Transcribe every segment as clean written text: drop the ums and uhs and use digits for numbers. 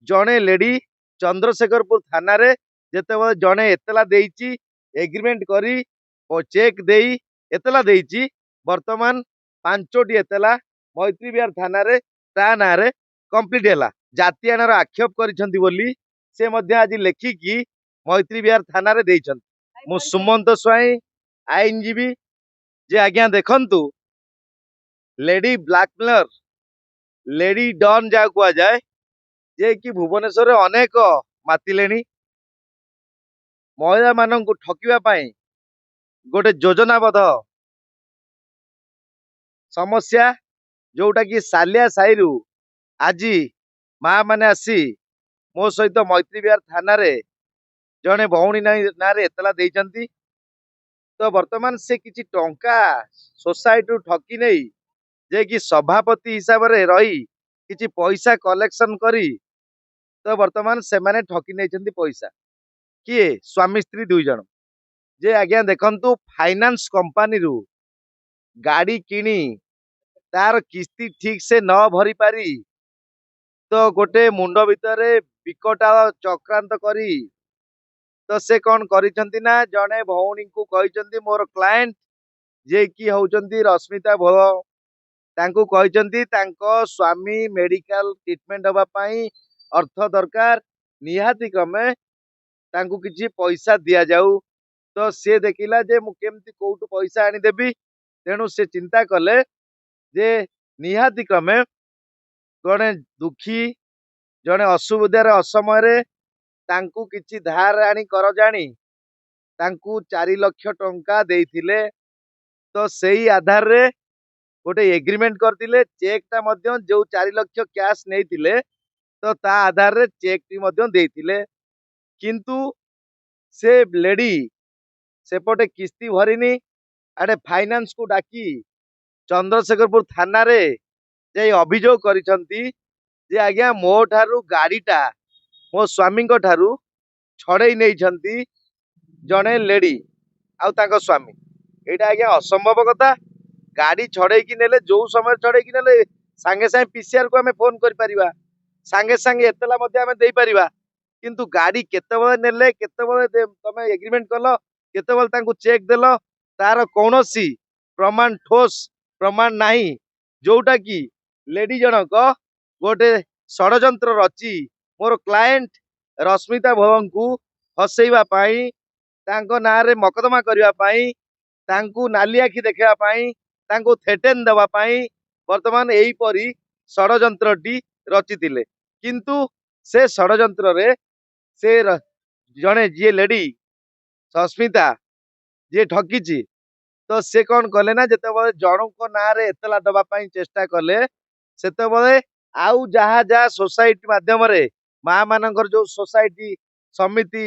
जड़े लेडी चंद्रशेखरपुर थाना रे जेते जड़े एतला देइची एग्रीमेंट करी और चेक देई एतला देइची वर्तमान 5टी एतला मैत्री विहार थाना रे ता ना रे कंप्लीट हैला जातियानार आक्षेप करिसेंती बोली से मध्य आज लेखिकी मैत्री विहार थाना रे देइछंती। मु सुमंत स्वाई आईनजीबी जे आज्ञा देखंतु लेडी ब्लैकमेलर लेडी डॉन जा कुआ जाए जे कि भुवनेश्वर अनेक मातिलेनी महिला माननकु ठकिबा पई गोटे योजनाबद्ध समस्या जोटा कि सालिया साईरु आज माँ माने आसी मो सहित मैत्री विहार थाना रे जड़े भौणी ना एतला देइचंती। तो वर्तमान से किसी टंका सोसाइटी ठकी नहीं जे कि सभापति हिसाब रे रही किसी पैसा कलेक्शन करी तो वर्तमान से माने ठकी नहीं पैसा किए स्वामी स्त्री दुई जन जे आज्ञा देखंतु फाइनेंस कंपनी रु गाड़ी किनी तार किस्ती ठीक से न भरी पारी तो गोटे मुंड भितर विकटा चक्रांत करी तो से कौन करिसेंती ना जड़े भौणी को कहिसेंती मोर क्लाएंट जे कि होचंती रश्मिता भोल तांको कहिसेंती तांको स्वामी मेडिकल ट्रीटमेंट हबा पई अर्थ दरकार निहाती क्रमे तांको किछि पैसा दिया जाऊ। तो से देखिला जे मु केमती कोउटु पैसा आनी देबी तेणु से चिंता कले जे निहाती क्रमे जड़े दुखी जड़े असुविधार असमय तांकु किछि धार आनी कर जानी तांकु 4 लाख टंका देइथिले। तो सेही आधार रे गोटे एग्रीमेंट करथिले चेक ता मध्य जो 4 लाख कैश नेइथिले तो ता आधार रे चेक टी मध्य देइथिले किंतु से लेडी सेपटे किस्ती भरिनी आडे फाइनेंस को डाकी चंद्रशेखरपुर थाना रे जे अभियोग करिसंती जे आज्ञा मो ठारू गाड़ीटा मो स्वामी ठारू छड़े नहीं जड़े लेडी आउ ताको स्वामी एटा आज्ञा असंभव कथा गाड़ी छड़े की नेले जो समय छड़े की नेले सांगे सांगे पीसीआर को हमें फोन कर परिबा सांगे सांगे एतला मध्ये हमें देई परिबा किंतु गाड़ी केतेबेले नेले केतेबेले तमे एग्रीमेंट कलो केतेबेले तांको चेक देलो तार कोनोसी प्रमाण ठोस प्रमाण नाही जोटा कि लेडी जनक गोटे षडयंत्र रची मोर क्लाएंट रश्मिता भवन को हसैबा पाई तांको नारे मकदमा करिबा पाई तांको नाली आखि देखा पाई तांको थेटेन देबा पाई वर्तमान एही परी षडयंत्रटी रचितिले किंतु से षडयंत्र रे से जड़े जी लेडी सस्मिता जी ठकीची तो से कौन कले ना जिते जनक ना रे एतला दबा पाई चेष्टा कले सेते आउ जहा जहा सोसाइटी माध्यम रे माँ मानकर जो सोसाइटी समिति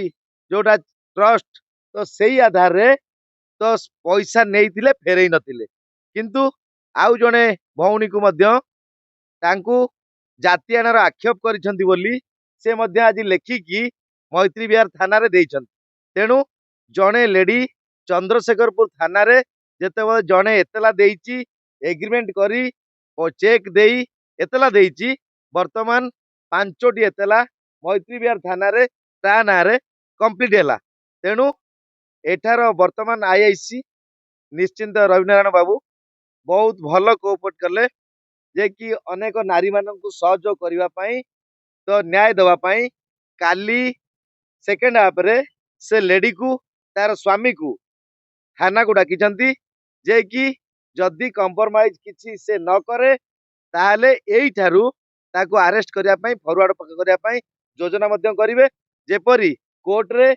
जोटा ट्रस्ट तो सही आधार रे तो पैसा नहीं थिले फेरई नथिले किंतु आउ जने भौणी को मध्य तांकु जातियानार आक्षेप करिसेंती बोली से मध्य आज लेखिकी मैत्री विहार थाना रे देइछंती। तेणु जड़े लेडी चंद्रशेखरपुर थाना रे जेते जड़े एतला देइची एग्रीमेंट करी और चेक देई एतला देइची वर्तमान 5टी एतला मैत्री विहार थाना रे ता ना रे कंप्लीट हैला तेणु एठार वर्तमान आईआईसी निश्चिंत रविनारायण बाबू बहुत भल कोऑपरेट कले जे कि अनेक नारी मानक सहयोग करने पाई तो न्याय देवा पाई काली सेकेंड हाफ रे से लेडी को तार स्वामी को थाना को डाकी जे कि जदि कंप्रोमाइज किसी से न करे ताहले एई ठारू ताको अरेस्ट करिया पाई फॉरवर्ड करिया पाई योजना मध्यम करिवे जेपरी कोर्ट रे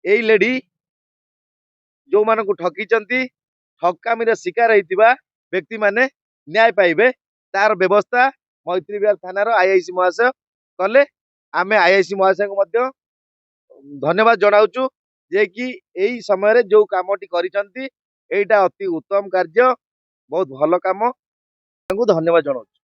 एई लेडी जो मानक ठकी ठकामी शिकार होता व्यक्ति माने न्याय पाइबे तार व्यवस्था मैत्री विहार थानार आईआईसी महाशय कले आमे आईआईसी महाशय को धन्यवाद जनाऊचु जे कि एई समय जो कामटी करिसंती एटा अति उत्तम कार्य बहुत भल काम धन्यवाद जनाऊचु।